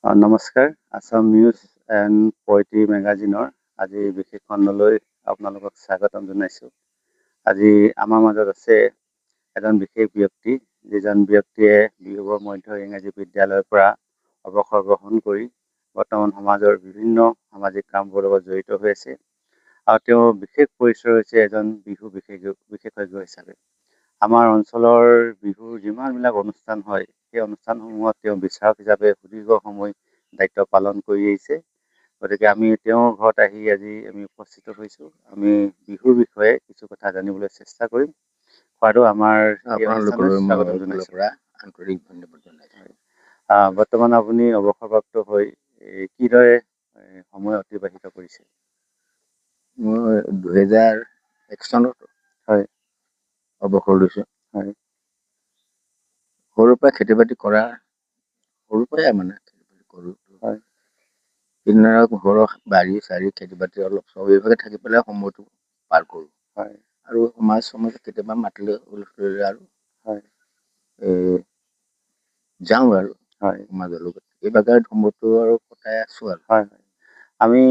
নমস্কাৰ। Assam news and poetry মেগাজিনৰ আজি বিশেষ খণ্ডলৈ আপোনালোকক স্বাগতম জনাইছোঁ। আজি আমাৰ মাজত আছে এজন বিশেষ ব্যক্তি, যিজন ব্যক্তিয়ে বিহুবৰ মধ্য ইংৰাজী বিদ্যালয়ৰ পৰা অৱসৰ গ্ৰহণ কৰি বৰ্তমান সমাজৰ বিভিন্ন সামাজিক কামবোৰৰ লগত জড়িত হৈ আছে আৰু তেওঁৰ বিশেষ পৰিচয় হৈছে এজন বিহু বিশেষজ্ঞ হিচাপে। আমাৰ অঞ্চলৰ বিহুৰ যিমানবিলাক অনুষ্ঠান হয়, সেই অনুষ্ঠানসমূহত তেওঁ বিচাৰক হিচাপে সুদীৰ্ঘ সময় দায়িত্ব পালন কৰি আহিছে। গতিকে আমি তেওঁৰ ঘৰত আহি আজি আমি উপস্থিত হৈছোঁ। আমি বিহুৰ বিষয়ে কিছু কথা জানিবলৈ চেষ্টা কৰিম। খোৱাটো আমাৰ এই অনুষ্ঠানত আপোনালোকলৈ মোৰ স্বাগতম ফালৰ জনাইছোঁ। পৰা আন্তৰিক ধন্যবাদ জনাইছোঁ। বৰ্তমান আপুনি অৱসৰপ্ৰাপ্ত হৈ কিদৰে সময় অতিবাহিত কৰিছে? মই 2001 চনত হয় অৱসৰ লৈছোঁ। হয় সৰুৰ পৰা খেতি বাতি কৰা, সৰুৰ পৰাই মানে খেতি বাতি কৰোঁ। হয় সেইদিনা ঘৰৰ বাৰী চাৰী খেতি বাতি অলপ চব এইভাগে থাকি পেলাই সময়টো পাৰ কৰোঁ। হয় আৰু সমাজত কেতিয়াবা মাতিলে আৰু হয় যাওঁ আৰু হয় সমাজৰ লগত এইভাগে সময়টো আৰু কটাই আছোঁ আৰু। হয় হয় আমি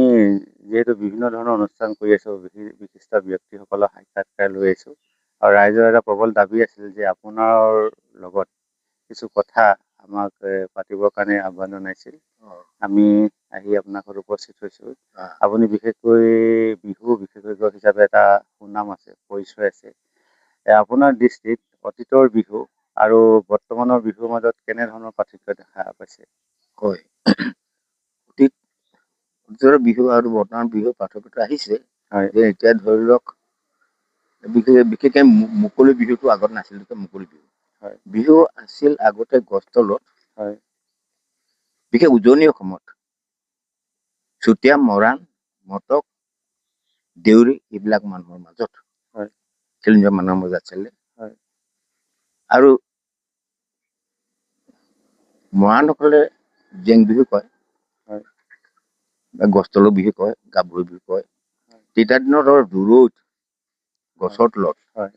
যিহেতু বিভিন্ন ধৰণৰ অনুষ্ঠান কৰি আছোঁ, বিশিষ্ট ব্যক্তিসকলক সাক্ষাৎকাৰ লৈ আছোঁ আৰু ৰাইজৰ এটা প্ৰবল দাবী আছিল যে আপোনাৰ লগত কিছু কথা আমাক পাতিবৰ কাৰণে আহ্বান জনাইছিল। আমি আহি আপোনাৰ ঘৰত উপস্থিত হৈছোঁ। আপুনি বিশেষকৈ বিহু বিশেষজ্ঞ হিচাপে এটা সুনাম আছে, পৰিচয় আছে। আপোনাৰ দৃষ্টিত অতীতৰ বিহু আৰু বৰ্তমানৰ বিহুৰ মাজত কেনেধৰণৰ পাৰ্থক্য দেখা পাইছে? হয়, অতীতৰ বিহু আৰু বৰ্তমান বিহুৰ পাৰ্থক্যটো আহিছে হয় যে এতিয়া ধৰি লওক বিশেষকে মুকলি বিহুটো আগত নাছিল। মুকলি বিহু হয় বিহু আছিল আগতে গছ তলত, হয় বিশেষ উজনি অসমত চুতীয়া, মৰাণ, মটক, দেউৰী এইবিলাক মানুহৰ মাজত হয় খেল মানুহৰ মাজত চলে। হয় আৰু মৰাণসকলে জেং বিহু কয়, হয় গছ তলৰ বিহু কয়, গাভৰু বিহু কয়। তেতিয়া দিনত দূৰৈত গছৰ তলত হয়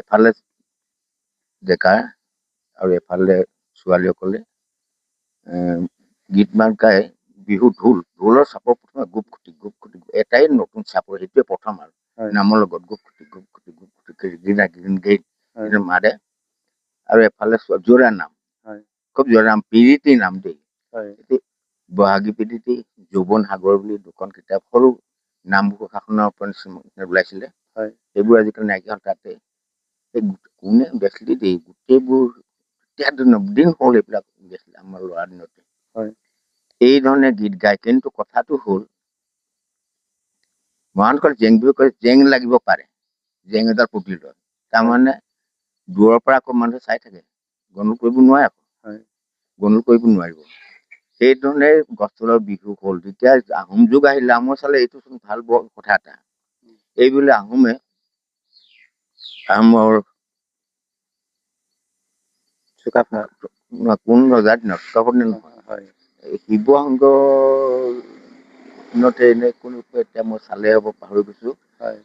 এফালে ডেকা আৰু এফালে ছোৱালীসকলে গীত মাত গাই বিহু ঢোলৰ চাপৰ প্ৰথমে গোপ খুটি এটাই নতুন চাপৰ, সেইটোৱে প্ৰথম আৰু হয় নামৰ লগত গোপ খুটি মাৰে আৰু এফালে জোৰা নাম, হয় খুব জোৰা নাম, পিৰিতি নাম দেই। হয় বহাগী পিৰিতি, যৌৱন সাগৰ বুলি দুখন কিতাপ সৰু নামঘোষা শাসনৰ ওলাইছিলে। হয় সেইবোৰ আজিকালি নাইকিয়া হ'ল। তাতে কোনে বেচলি দেই গোটেইবোৰ দিন হ'ল এইবিলাক বেচলে আমাৰ ল'ৰা দিনতে হয় এই ধৰণে গীত গায়। কিন্তু কথাটো হ'ল মৰাণসকল জেং বিহু কয়, জেং লাগিব পাৰে, জেং এডাল পুতি লয়। তাৰমানে দূৰৰ পৰা আকৌ মানুহে চাই থাকে, গন্দগোল কৰিব নোৱাৰে, হয় গন্দগোল কৰিব নোৱাৰিব। সেইধৰণে গছ তলৰ বিহু হ'ল। যেতিয়া আহোম যুগ আহিলে, আহোমৰ চালে এইটো ভাল কথা এটা, এইবুলি আহোমৰ চুকাফা কোন ৰজাৰ দিনত চুকাফাৰ দিনত নহয়, হয় শিৱসাগৰ এতিয়া মই চালে হ'ব পাহৰি গৈছো। হয়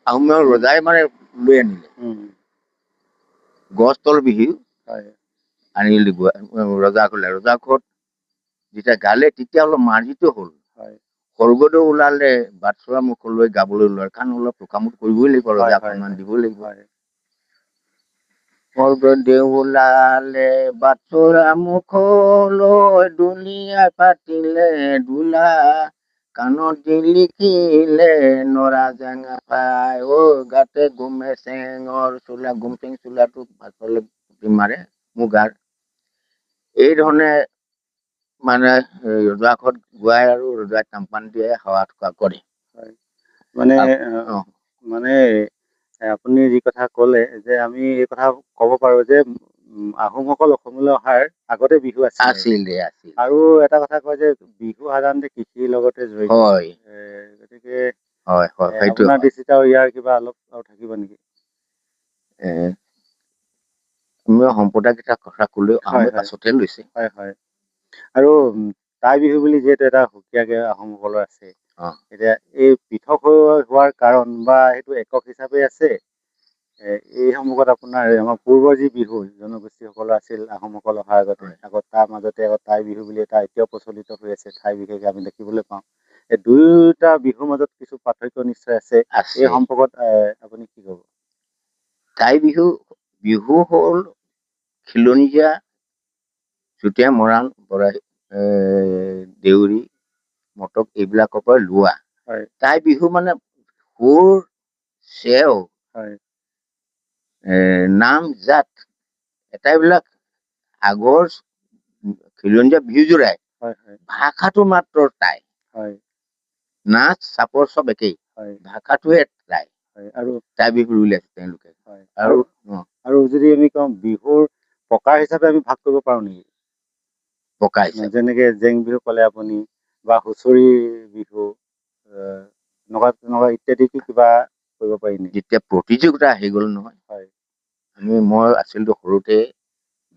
আহোমৰ ৰজাই মানে লৈ আনিলে গছ তল বিহু হয় আনিলে ৰজা ঘৰত যেতিয়া গালে তেতিয়া অলপ মাৰ্জিত হ'ল। হয় স্বৰ্গদেউ ওলালে বাটচ'ৰা মুখলৈ গাবলৈ লয়, কাৰণ অলপ টোকামোদ কৰিবই লাগিব, হয় ৰজাক হয় সন্মান দিবই লাগিব। হয় স্বৰ্গদেউ ওলালে বাটচ'ৰা মুখলৈ, দুলীয়াই পাতিলে দোলা, কাণত দি লিখিলে নৰা জেঙা পাই, গাতে গুমে চেঙৰ চোলা, গুমচেং চোলাটো পাছলে পুতি মাৰে মুগাৰ। এই ধৰণে মানে ৰজা ঘৰত গোৱাই আৰু ৰজাই তামপান দিয়ে, সেৱা কৰে। হয় মানে অ মানে আপুনি যি কথা ক'লে যে আমি এই কথা ক'ব পাৰো যে আহোমসকল অসমলৈ অহাৰ আগতে বিহু আছিল আৰু এটা কথা কয় যে বিহু সাধাৰণতে কৃষিৰ লগতে জড়িত। হয় গতিকে হয় হয় সেইটো আপোনাৰ হয়। দৃষ্টিত আৰু ইয়াৰ কিবা অলপ আৰু থাকিব নেকি? আমি সম্প্ৰদায় কেইটাৰ কথা ক'লেও হয় আহোমে হয় পাছতে লৈছে। হয় হয় আৰু টাই বিহু বুলি যিহেতু এটা সুকীয়াকে আহোমসকলৰ আছে, এতিয়া এই পৃথক হোৱাৰ কাৰণ বা সেইটো একক হিচাপে আছে এই সন্মুখত আপোনাৰ আমাৰ পূৰ্বৰ যি বিহু জনগোষ্ঠীসকলৰ আছিল আহোমসকল অহাৰ আগতে, হয়। আগত তাৰ মাজতে আগত টাই বিহু বুলি এটা এতিয়াও প্ৰচলিত হৈ আছে, ঠাই বিশেষে আমি দেখিবলৈ পাওঁ। এই দুয়োটা বিহুৰ মাজত কিছু পাৰ্থক্য নিশ্চয় আছে। এই আছে। সম্পৰ্কত আপুনি কি ক'ব? টাই বিহু হ'ল খিলঞ্জীয়া, চুতীয়া, মৰাণ, বৰাই, দেউৰী, মটক এইবিলাকৰ পৰা লোৱা। হয় টাই বিহু মানে সুৰ, চেও, হয় নাম, জাত এটাইবিলাক আগৰ খিলঞ্জীয়া বিহুযোৰাই হয় হয় ভাষাটো মাত্ৰ টাই। হয় নাচ চাপৰ চব একেই, হয় ভাষাটোহে টাই। হয় আৰু টাই বিহু উলিয়াইছে তেওঁলোকে। হয় আৰু আৰু যদি আমি কওঁ বিহুৰ প্ৰকাৰ হিচাপে আমি ভাগ কৰিব পাৰো নেকি? পকা হিচাপে যেনেকে জেং বিহু ক'লে আপুনি, বা হুঁচৰি বিহু, এনেকুৱা তেনেকুৱা ইত্যাদি কি কিবা কৰিব পাৰি নেকি? যেতিয়া প্ৰতিযোগিতা আহি গ'ল নহয়, হয় মই আছিলো সৰুতে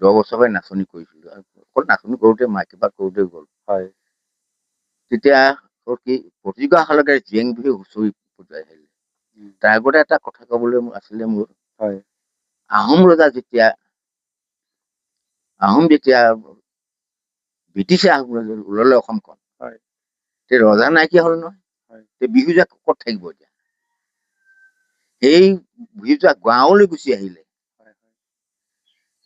10 বছৰ পৰাই নাচনি কৰিছিলো। অকল নাচনি কৰোঁতে মাইকী পাত কৰোঁতে গ'ল। হয় তেতিয়া কি প্ৰতিযোগিতা অহালৈকে জেং বিহু হুঁচৰি পূজাই আহিলে। উম, তাৰ আগতে এটা কথা ক'বলৈ আছিলে মোৰ। হয় আহোম ৰজা যেতিয়া ব্ৰিটিছে ওলালে অসমখন, হয় তে ৰজা নাইকিয়া হ'ল নহয়। হয় তে বিহু যাক ক'ত থাকিব এতিয়া? সেই বিহুজাক গাঁৱলৈ গুচি আহিলে হয়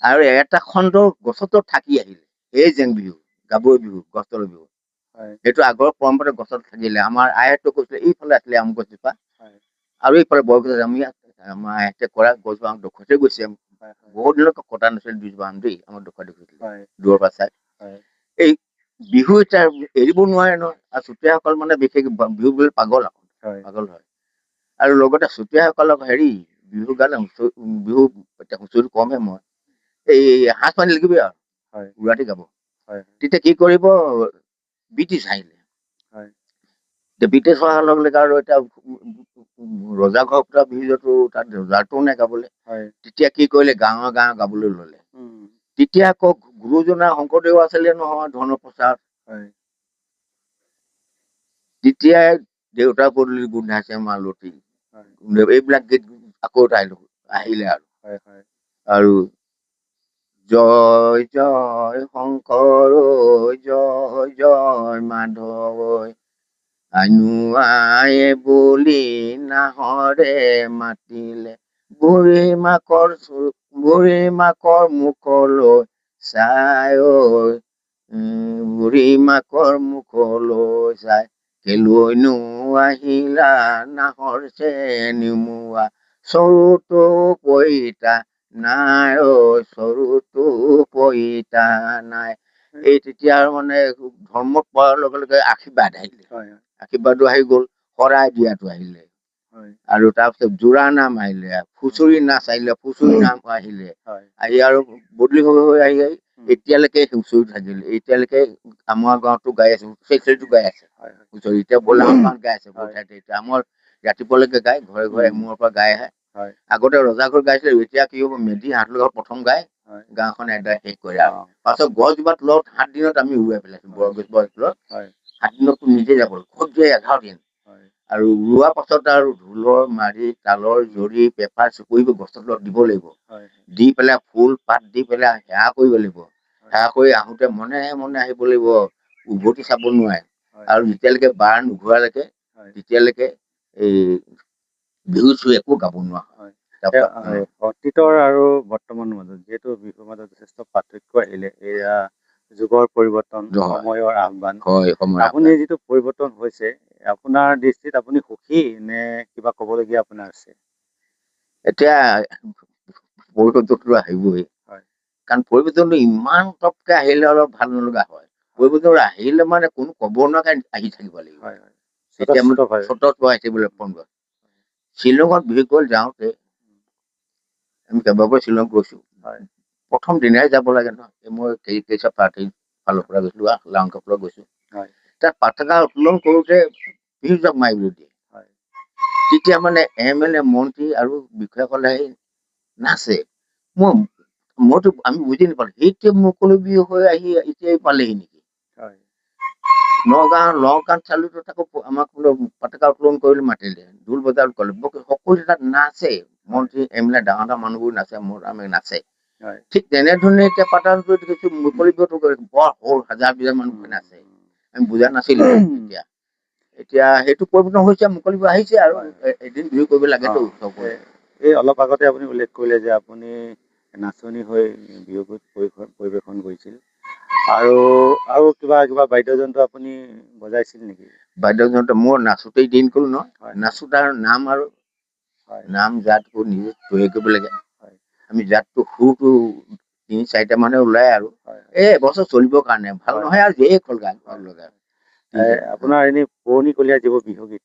আৰু এটা খণ্ড গছতো থাকি আহিলে। এই জেং বিহু, গাভৰু বিহু, গছ তলৰ বিহু। হয় সেইটো আগৰ পৰম্পৰা গছত থাকিলে। আমাৰ আইহঁতে কৈছিলে এইফালে আছিলে আম গছজোপা, হয় আৰু এইফালে বৰগছ। আমাৰ আইহঁতে কৰা গছজোপা আমাক দেখুৱাই গৈছে। হয় বহুত দিনলৈকে কটা নাছিল দুজোপা আম দেই, আমাক দেখুৱাই গৈছিলে হয় দূৰৰ পৰা চাই। হয় এই বিহু এতিয়া এৰিব নোৱাৰে নহয়। আৰু চুতীয়াসকল মানে বিশেষ বিহু বুলি পাগল হয় পাগল হয়। আৰু লগতে চুতীয়াসকলক বিহু গালে বিহু হুঁচৰি কমহে মই এই সাজ পানী লিখিবি আৰু হয় উৰাতি গাব। হয় তেতিয়া কি কৰিব, ব্ৰিটিছ আহিলে। হয় ব্ৰিটিছ অহাৰ লগে লগে আৰু এতিয়া ৰজা ঘৰৰ পৰা বিহুতো তাত ৰজাটোও নাই গাবলৈ। হয় তেতিয়া কি কৰিলে, গাঁৱে গাঁৱে গাবলৈ ল'লে। উম, তেতিয়া আকৌ গুৰুজনা শংকৰদেৱ আছিলে নহয়, ধৰ্মপ্ৰচাৰ। হয় তেতিয়াই দেউতা পদূলি গোন্ধাইছে মালতী, হয় এইবিলাক গীত আকৌ আহিলে হয় হয় আৰু জয় জয় শংকৰ, জয় জয় মাধৱ, আনুৱাই বুলি নাহৰে মাতিলে, বুঢ়ী মাকৰ মুখলৈ চাই ঐ, বুঢ়ী মাকৰ মুখলৈ চাই, কেলৈনো আহিলা নাহৰ চেনিমুৱা, চৰুতো পইতা নাই ঐ, চৰুতো পইতা নাই। এই তেতিয়া আৰু মানে ধৰ্মত পোৱাৰ লগে লগে আশীৰ্বাদ আহিলে। হয় আশীৰ্বাদো আহি গ'ল, শৰাই দিয়াটো আহিলে। হয় আৰু তাৰপিছত জোৰা নাম আহিলে, ফুচুৰি নাচ আহিলে, ফুচুৰি নাম আহিলে। হয় আহি আৰু বদলি হৈ আহি উম, এতিয়ালৈকে হুঁচৰি থাকিলে। এতিয়ালৈকে আমাৰ গাঁৱতো গাই আছে, গাই আছে হয় হুঁচৰি। এতিয়া বলাহত গাই আছে বহুত হয় ঠাইতে। এতিয়া আমাৰ ৰাতিপুৱালৈকে গাই, ঘৰে ঘৰে উম, এমূৰৰ পৰা গাই আহে। হয় আগতে ৰজা ঘৰ গাইছিলে, এতিয়া কি হ'ব, মেধি হাতৰ লগত প্ৰথম গাই হয় গাঁওখন এদাই শেষ কৰে অ আৰু পাছত গছজোপাত তলত 7 দিনত আমি উৰুৱাই পেলাইছো। হয় বৰগছজোপাৰ তলত হয় 7 দিনত নিজে যাব, ক'ত যায় 11 দিন। হয় আৰু ৰোৱা পাছত আৰু ঢোলৰ মাৰি, তালৰ জৰি, পেঁপা চুকুৰি গছৰ তলত দিব লাগিব। হয় দি পেলাই ফুল পাত দি পেলাই সেৱা কৰিব লাগিব। হয় সেৱা কৰি আহোঁতে মনে মনে আহিব লাগিব, উভতি চাব নোৱাৰে। হয় আৰু যেতিয়ালৈকে বাৰ নুঘূৰালৈকে হয় তেতিয়ালৈকে এই বিহু চুই একো গাব নোৱাৰা হয় তাৰপৰা হয় অতীতৰ আৰু বৰ্তমানৰ মাজত যিহেতু বিহুৰ মাজত যথেষ্ট পাৰ্থক্য আহিলে, এয়া যুগৰ পৰিৱৰ্তন, হয় সময়ৰ আহ্বান। হয় সময় আপুনি আপোনাৰ যিটো পৰিৱৰ্তন হৈছে, আপোনাৰ দৃষ্টিত আপুনি সুখী নে কিবা ক'বলগীয়া আপোনাৰ আছে? এতিয়া পৰিৱৰ্তনটো আহিবই, হয় কাৰণ পৰিৱৰ্তনটো ইমান তৎকে আহিলে অলপ ভাল নলগা হয়। হয় পৰিৱৰ্তন আহিলে মানে কোনো ক'ব নোৱাৰাকে আহি থাকিব লাগিব। হয় হয় এতিয়া মানে স্বতঃস্ফূৰ্তভাৱে শ্বিলঙত বিশেষকৈ যাওঁতে আমি কেইবাবাৰো শ্বিলং গৈছো। হয় প্ৰথম দিনাই যাব লাগে নহয়। মই কেইছা পাৰ্টিৰ ফালৰ পৰা গৈছিলো, লাংকৰ পৰা গৈছো। হয় তাত পতাকা উত্তোলন কৰোঁতে বিহু জাপ মাৰিবলৈ দিয়ে। হয় তেতিয়া মানে MLA, মন্ত্ৰী আৰু বিষয়াসকলে নাচে। মইতো আমি বুজি নাপালো, এতিয়া মুকলি বিহু হৈ আহি এতিয়াই পালেহি নেকি? হয় নগাঁৱত চালো তাকো আমাক পতাকা উত্তোলন কৰিলে মাতিলে, ঢোল বজাব ক'লে, সকলো তাত নাচে, মন্ত্ৰী এমএলএ ডাঙৰ ডাঙৰ মানুহবোৰ নাচে, আমি নাচে। হয় ঠিক তেনেধৰণে এতিয়া পাতালটো দেখিছো মুকলি বিহুটো বৰ সৰু হাজাৰ বিজাৰ মানুহ নাচে, আমি বুজা নাছিলো এতিয়া। এতিয়া সেইটো পৰিৱৰ্তন হৈছে, মুকলি বিহু আহিছে আৰু এদিন বিহু কৰিব লাগেতো সকলোৱে। এই অলপ আগতে আপুনি উল্লেখ কৰিলে যে আপুনি নাচনি হৈ বিহু গীত পৰিৱেশন কৰিছিল, আৰু কিবা বাদ্যযন্ত্ৰ আপুনি বজাইছিল নেকি? বাদ্যযন্ত্ৰ মোৰ নাচোতেই দিন গ'ল নহয়, নাচোতাৰ নাম আৰু নাম জাতটো নিজে তৈয়াৰ কৰিব লাগে। আমি জাতটো সুৰটো ৩-৪টা মানে ওলাই আৰু এবছৰ চলিবৰ কাৰণে ভাল নহয় আৰু যেই কল গান লগা। আপোনাৰ এনেই পুৰণিকলীয়া যিবোৰ বিহুগীত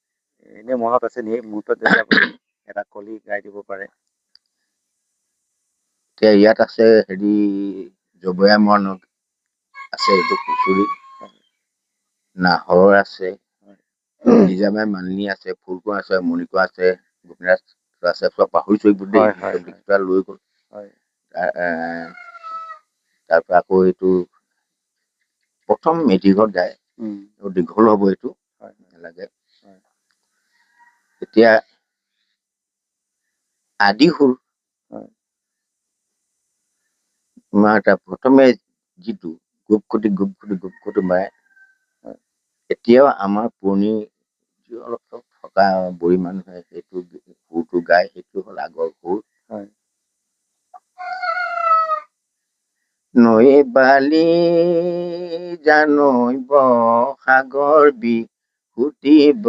এনেই মনত আছে নি? এই মুহূৰ্তত যদি আপুনি এটা কলি গাই দিব পাৰে। এতিয়া ইয়াত আছে হেৰি জবয়া মৰাণত আছে, এইটো কুচুৰি, নাহৰ আছে, নিজামাই মালিনী আছে, ফুলকোঁ আছে, মণিকোঁ আছে, গোপীনাথ আছে, চব পাহৰিছো এইবোৰ দেই, লৈ গ'ল। তাৰ পৰা আকৌ এইটো প্ৰথম মেট্ৰিকত গায়, দীঘল হ'ব এইটো নালাগে। এতিয়া আদি সুৰ তোমাৰ এটা প্ৰথমে যিটো গোপ খুটি মাৰে, এতিয়াও আমাৰ পুৰণি অলপ থকা বুঢ়ী মানুহে সেইটো সুৰটো গায়, সেইটো হ'ল আগৰ সুৰ। নৈ বালি জানৈ বসাগৰ বিহুতিব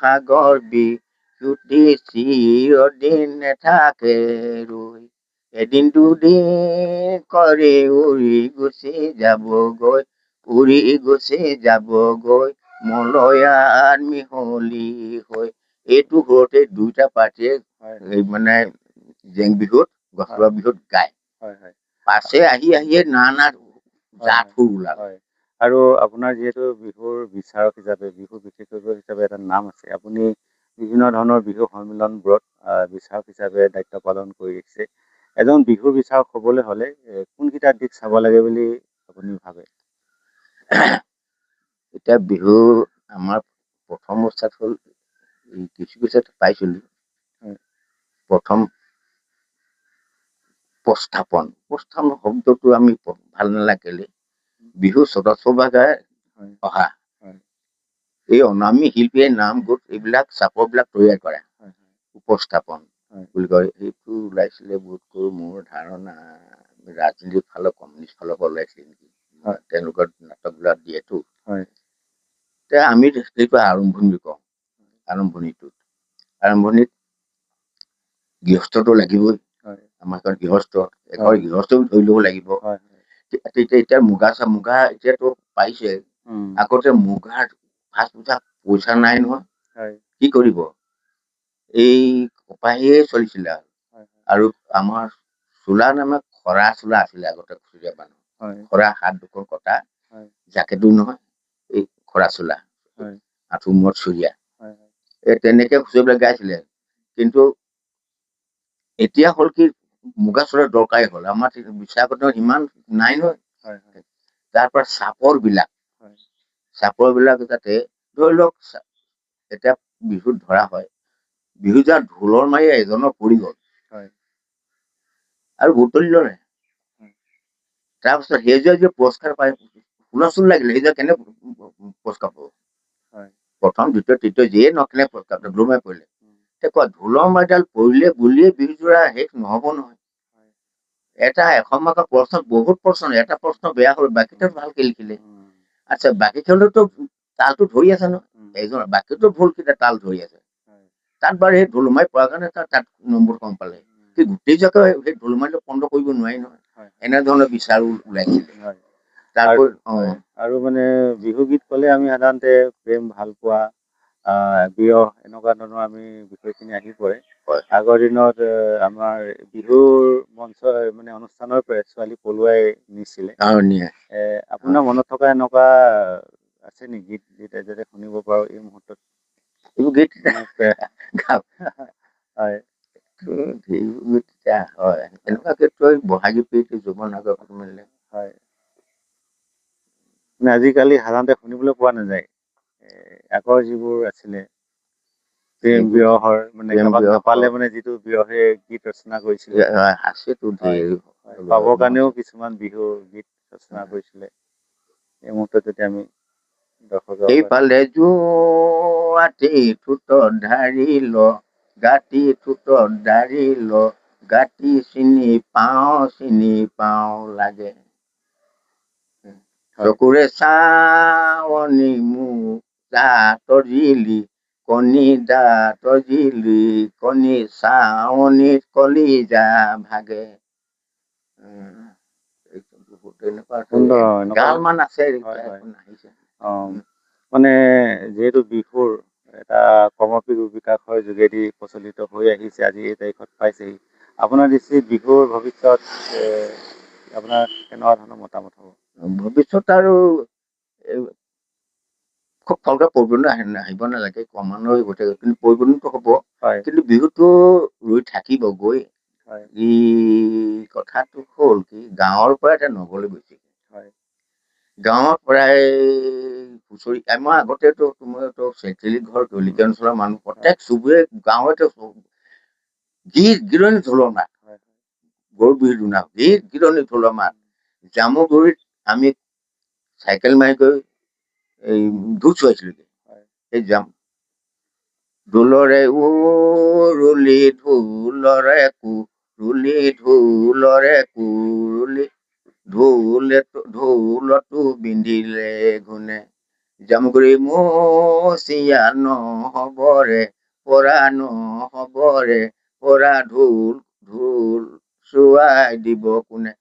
সাগৰ বিহুতি চিৰদিন নেথাকে ৰৈ, এদিন দুদিন কৰি উৰি গুচি যাবগৈ, উৰি গুচি যাবগৈ মলয়াত মিহলি হৈ। এইটো সুৰতে দুইটা পাৰ্টিয়ে মানে জেং বিহুত, গছতলৰ বিহুত গায়। পাছে আহিয়ে নানা জাত সুৰ ওলাল। আৰু আপোনাৰ যিহেতু বিহুৰ বিচাৰক হিচাপে, বিহু বিশেষজ্ঞ হিচাপে এটা নাম আছে, আপুনি বিভিন্ন ধৰণৰ বিহু সন্মিলনবোৰত বিচাৰক হিচাপে দায়িত্ব পালন কৰি আহিছে। এজন বিহুৰ বিচাৰক হ'বলৈ হ'লে কোনকেইটা দিশ চাব লাগে বুলি আপুনি ভাবে? এতিয়া বিহু আমাৰ প্ৰথম অৱস্থাত হ'ল কিছু পাইছিলো, প্ৰথম প্ৰস্থাপন শব্দটো আমি ভাল নালাগিলে, বিহু চবাগাই অহা, এই অনামী শিল্পীয়ে নাম গোট এইবিলাক চাপৰবিলাক তৈয়াৰ কৰে, উপস্থাপন বুলি কয়। সেইটো ওলাইছিলে বোধ কৰো, মোৰ ধাৰণা ৰাজনীতিৰ ফালৰ কমিউনিষ্ট ফালৰ পৰা ওলাইছিলে নেকি, তেওঁলোকৰ নাটকবিলাক দিয়েতো। এতিয়া আমি সেইটো আৰম্ভণি কওঁ, আৰম্ভণিত গৃহস্থটো লাগিবই, আমাৰ ঘৰত গৃহস্থ, এঘৰ গৃহস্থও ধৰি ল'ব লাগিব। এতিয়া মুগা এতিয়াতো পাইছে, আগতে মুগাৰ সাজ পোছাক পইচা নাই নহয়, কি কৰিব, এই কপাহিয়ে চলিছিলে আৰু আমাৰ চোলা নামে খৰা চোলা আছিলে আগতে, খুচীয়া মানুহ খৰা হাত দুখন কটা জাকেটো নহয়, এই খৰা চোলা, আঁঠু মূৰত চুৰিয়া, তেনেকে খুচৰিবলৈ গাইছিলে। কিন্তু এতিয়া হ'ল কি, মুগা চোলাৰ দৰকাৰী হ'ল, আমাৰ বিশাখাপট্টনম ইমান নাই নহয়। তাৰ পৰা চাপৰ বিলাক যাতে ধৰি লওক, এতিয়া বিহুত ধৰা হয়, বিহু যাৰ ঢোলৰ মাৰি এজনৰ পৰি গ'ল আৰু গুৰুত্ব দিলে নাই, তাৰপিছত সেইযোৰে যে পুৰস্কাৰ পায়, হুলস্থুল লাগিলে, সেইযোৰ কেনে পুৰস্কাৰ পাব? প্ৰথম দ্বিতীয় তৃতীয় যিয়ে নকলে পুৰস্কাৰ ঢোল মাৰি পৰিলে, ঢোলৰ মাৰিডাল পৰিলে বুলিয়ে বিহুযোৰা শেষ নহব নহয়। এটা এসময়ৰ প্ৰশ্ন, বহুত প্ৰশ্ন, এটা প্ৰশ্ন বেয়া হ'ল, বাকীটো ভালকে লিখিলে। আচ্ছা, বাকী খেলতো তালটো ধৰি আছে ন, এইজন বাকীটো ভুল কেইটা তাল ধৰি আছে, তাত বাৰু সেই ঢোল মাৰি পোৱাৰ কাৰণে তাত নম্বৰ কম পালে, কি গোটেই জাকে সেই ঢোল মাৰিলে বন্ধ কৰিব নোৱাৰি নহয়, এনেধৰণৰ বিচাৰো ওলাইছিলে। আৰু মানে বিহুগীত ক'লে আমি সাধাৰণতে প্ৰেম, ভাল পোৱা, বিৰহ, এনেকুৱা ধৰণৰ আমি বিষয়খিনি আহি পৰে। আগৰ দিনত আমাৰ বিহুৰ মঞ্চ মানে অনুষ্ঠানৰ পৰাই ছোৱালী পলুৱাই নিছিলে, আপোনাৰ মনত থকা এনেকুৱা আছে নেকি গীত, যাতে শুনিব পাৰো এই মুহূৰ্তত? এইবোৰ গীত এনেকুৱাকে তই বহাগী পেটি যৌৱন আগত মিলিলে, মানে আজিকালি সাধাৰণতে শুনিবলৈ পোৱা নাযায় আগৰ যিবোৰ আছিলে প্ৰেম বিৰহৰ মানে কাৰোবাক নাপালে মানে যিটো বিৰহে গীত ৰচনা কৰিছিলে আছেতো পাবৰ কাৰণেও কিছুমান বিহু গীত ৰচনা কৰিছিলে এই মুহূৰ্তত যদি আমি এইফালে যোৱাতে ঠোঁটত ধাৰি ল গাঁতি ঠোঁটত ধাৰি ল গাঁতি চিনি পাওঁ লাগে চকুৰে চাৱনি মোক দাঁতৰ জিলি কণী চাৱনিত কলিজা ভাগে গালমান আছে মানে যিহেতু বিহুৰ এটা কৰ্মপীৰ বিকাশৰ যোগেদি প্ৰচলিত হৈ আহিছে আজি এই তাৰিখত পাইছেহি আপোনাৰ দৃষ্টিত বিহুৰ ভৱিষ্যত আপোনাৰ কেনেকুৱা ধৰণৰ মতামত হ'ব ভৱিষ্যত আৰু খুব ভালকে পৰিৱৰ্তন আহিব নালাগে ক্ৰমান্বয়ে হৈ থাকে কিন্তু পৰিৱৰ্তনটো হ'ব কিন্তু বিহুটো ৰৈ থাকিবগৈ ই কথাটো হ'ল কি গাঁৱৰ পৰা এতিয়া নগৰলৈ গৈছে গাঁৱত প্ৰায় হুঁচৰি আমাৰ আগতেতো তোমাৰতো চেটেলি ঘৰ দলিত অঞ্চলৰ মানুহ প্ৰত্যেক চুবুৰীয়ে গাঁৱতে গীত গীৰণি ঢোলৰ মাত গৰু বিহুৰ দিনা গীত গীৰণি ঢোলৰ মাত জামুগুৰিত আমি চাইকেল মাৰি গৈ এই ঢোল চুৱাইছিলোগে এই যাম ঢোলৰে উৰুলি ঢোলৰে কুৰুলি ঢোলতো বিন্ধিলে ঘুনে জামুগুৰি মচিয়া নহবৰে পৰা ঢোল চুৱাই দিব কোনে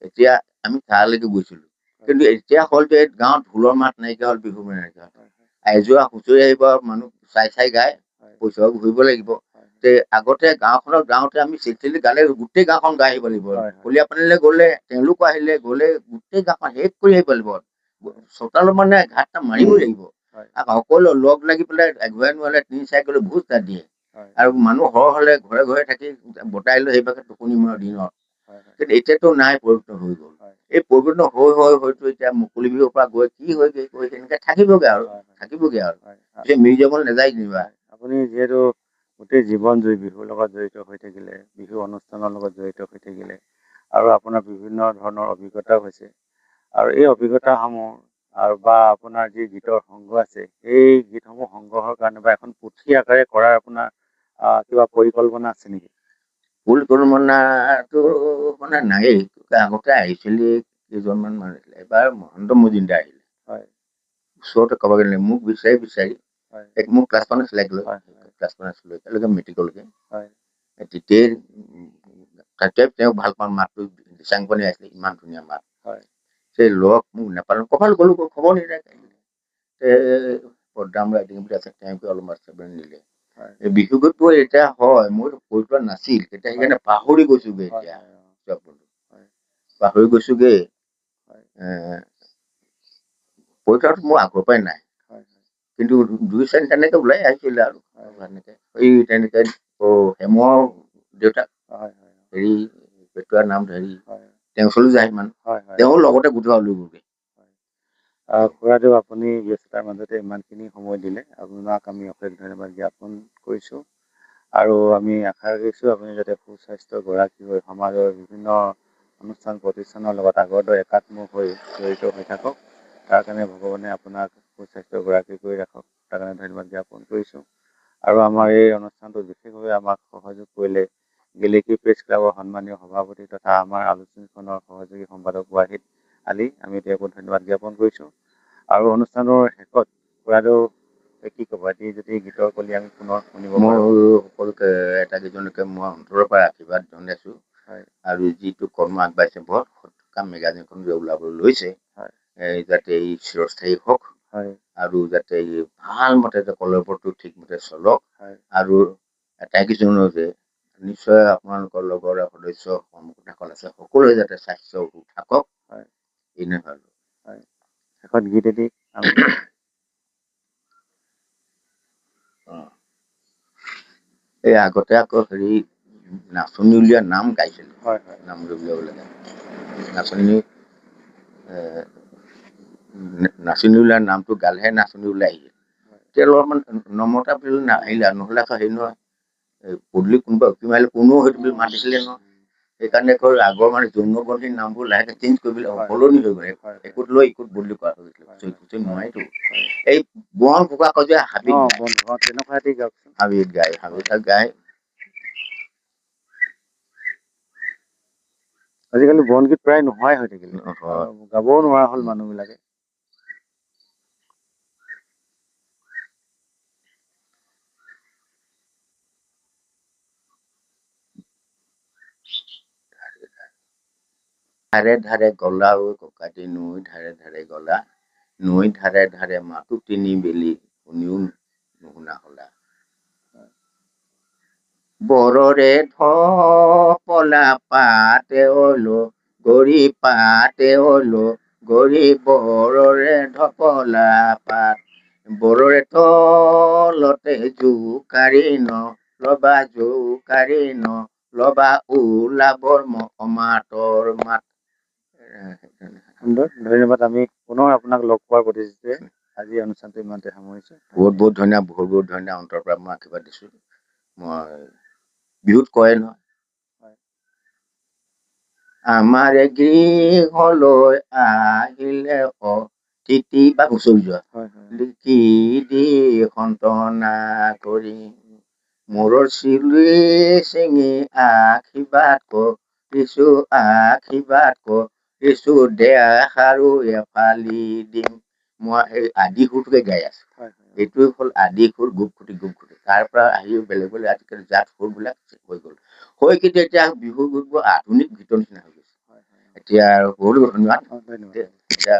এতিয়া আমি তালৈকে গৈছিলো কিন্তু এতিয়া হ'ল যে গাঁৱত ঢোলৰ মাত নাইকিয়া হ'ল বিহু নাইকিয়া হ'ল এযোৰা হুঁচৰি আহিব মানুহ চাই গায় পইচাও ঘূৰিব লাগিব আগতে গাঁওখনত গাঁৱতে আমি চেটেলি গালে গোটেই গাঁওখন গাই আহিব লাগিব কলীয়াপানীলৈ গ'লে তেওঁলোকো আহিলে গ'লে গোটেই গাঁওখন শেষ কৰি আহিব লাগিব চোতালত মানে ঘাট মাৰিবই লাগিব সকলো লগ লাগি পেলাই এঘৰে নোৱাৰে ৩-৪ কিলো ভোজ তাত দিয়ে আৰু মানুহ সৰহ হলে ঘৰে ঘৰে থাকি বটাই লৈ সেইভাগে টোপনি মৰাৰ দিনত কিন্তু এতিয়াতো নাই পৰিৱৰ্তন হৈ গ'ল এই পৰিৱৰ্তন হয়তো এতিয়া মুকলি বিহুৰ পৰা গৈ কি হয়গৈ তেনেকে থাকিবগে আৰু মিউজিয়ামলৈ নাযায় যেনিবা আপুনি যিহেতু গোটেই জীৱন জুৰি বিহুৰ লগত জড়িত হৈ থাকিলে বিহু অনুষ্ঠানৰ লগত জড়িত হৈ থাকিলে আৰু আপোনাৰ বিভিন্ন ধৰণৰ অভিজ্ঞতাও হৈছে আৰু এই অভিজ্ঞতাসমূহ আৰু বা আপোনাৰ যি গীতৰ সংগ্ৰহ আছে এই গীতসমূহ সংগ্ৰহৰ কাৰণে বা এখন পুথি আকাৰে কৰাৰ আপোনাৰ কিবা পৰিকল্পনা আছে নেকি পৰিকল্পনাটো মানে নাই আগতে আহিছিলে কেইজনমান মানুহ এবাৰ মহন্ত মজুমদাৰ আহিলে ওচৰতে ক'ব গ'লে মোক বিচাৰি মোৰ ক্লাছ 1 আছিলে একেলগে মেট্ৰিকলৈকে তেতিয়াই তেওঁ ভাল পাওঁ মাতটো দিচাংপনী আছিলে ইমান ধুনীয়া মাত সেই লগ মোক নাপালো ক'ৰবাত গ'লো খবৰ নিদিয়ে পদ্ৰাম ৰাইডিং বুলি আছে তেওঁকে অলপ নিলে এই বিহু গীতটো এতিয়া হয় মোৰ পৰিকল্পনা নাছিল তেতিয়া সেইকাৰণে পাহৰি গৈছোগে এতিয়া পৰীক্ষাটো মোৰ আগৰ পৰাই নাই কিন্তু 2-4 তেনেকে ওলাই আহিছিলে আৰু এই তেনেকে হেমৰ দেউতাক হেৰি পেটুৱাৰ নাম হেৰি তেওঁ ওচৰলৈ যায় ইমান তেওঁৰ লগতে গোটোৱা লৈ গ'লগে খুৰাদেউ আপুনি ব্যস্ততাৰ মাজতে ইমানখিনি সময় দিলে আপোনাক আমি অশেষ ধন্যবাদ জ্ঞাপন কৰিছোঁ আৰু আমি আশা কৰিছোঁ আপুনি যাতে সুস্বাস্থ্য গৰাকী হৈ সমাজৰ বিভিন্ন অনুষ্ঠান প্ৰতিষ্ঠানৰ লগত আগৰ দৰে একাত্ম হৈ জড়িত হৈ থাকক তাৰ কাৰণে ভগৱানে আপোনাক সুস্বাস্থ্য গৰাকী কৰি ৰাখক তাৰ কাৰণে ধন্যবাদ জ্ঞাপন কৰিছোঁ আৰু আমাৰ এই অনুষ্ঠানটো বিশেষভাৱে আমাক সহযোগ কৰিলে গেলেকী প্ৰেছ ক্লাবৰ সন্মানীয় সভাপতি তথা আমাৰ আলোচনীখনৰ সহযোগী সম্পাদক ৱাহিদ আলি আমি তেওঁকো ধন্যবাদ জ্ঞাপন কৰিছোঁ আৰু অনুষ্ঠানৰ শেষত খুৰাদেউ কি ক'ব এটি যদি গীতৰ কলি আমি পুনৰ শুনিব পাৰোঁ সকলোকে এটা কেইজনকে মই অন্তৰৰ পৰা আশীৰ্বাদ জনাইছোঁ আৰু যিটো কৰ্ম আগবাঢ়িছে বৰ কাম মেগাজিনখন যে ওলাবলৈ লৈছে যাতে এই চিৰস্থায়ী হওক আৰু যাতে ভাল মতে কলৰপৰটো ঠিকমতে চলক আৰু আটাইকেইজনৰ যে নিশ্চয় আপোনালোকৰ লগৰ সদস্য কৰ্মকৰ্তাসকল আছে সকলোৱে যাতে স্বাস্থ্য থাকক এনে ভাল শেষত গীত এটি এই আগতে আকৌ হেৰি নাচনী উলিওৱা নাম গাইছিল নাম উলিয়াব লাগে নাচনী নাচনী ওলাই নামটো গালেহে নাচনী ওলাই আহিছে এতিয়া অলপমান নম্ৰতা বুলি নাহিলে নহ'লে আকৌ হেৰি নহয় পদূলি কোনোবা উকি মাৰিলে কোনেও সেইটো বুলি মাতিছিলে নহয় সেইকাৰণে আগৰ মানে যৌনপন্থী নামবোৰ লাহেকে চেঞ্জ কৰিবলৈ সলনি হৈ গ'ল একোত লৈ একোত বদলি কৰা হৈ গৈছিলে নহয়তো এই বন ভোকা কয় যে হাবিত গায় আজিকালি বনগীত প্ৰায় নোহোৱাই হৈ থাকিলে গাবও নোৱাৰা হ'ল মানুহবিলাকে ধাৰে ধাৰে গলা ঐ ককাটি নৈ ধাৰে ধাৰে গলা নৈ ধাৰে ধাৰে মাথো তিনি বেলি শুনিও নুশুনা হলা বৰৰে ধপলা পাতে অলো গৰি পাতে অলো গৰি বৰৰে ধপলা পাত বৰৰে তলতে জোকাৰি ন লবা জোকাৰি ন লবা ওলাবৰ অমাতৰ মাত সুন্দৰ ধন্যবাদ আমি পুনৰ আপোনাক লগ পোৱাৰ প্ৰতিশ্ৰুতিৰে আজি অনুষ্ঠানটো ইমানতে সামৰিছো বহুত ধন্যবাদ অন্তৰৰ পৰা মই আশীৰ্বাদ দিছো মই বিহুত কয় নহয় আমাৰে গৃহলৈ আহিলে অতিথি বা হুঁচৰি যোৱা লিখি দি সন্তনা কৰি মূৰৰ চিৰি চিঙি আশীৰ্বাদ কৰিছো দেখাৰো এফালি দিম মই এই আদি সুৰটোকে গাই আছো এইটোৱে হ'ল আদি সুৰ গোপ খুটি তাৰ পৰা আহি বেলেগ বেলেগ আজিকালি জাত সুৰবিলাক হৈ গ'ল কিন্তু এতিয়া বিহু গীতবোৰ আধুনিক গীতৰ নিচিনা হৈ গৈছে এতিয়া আৰু বহুত ধন্যবাদ এতিয়া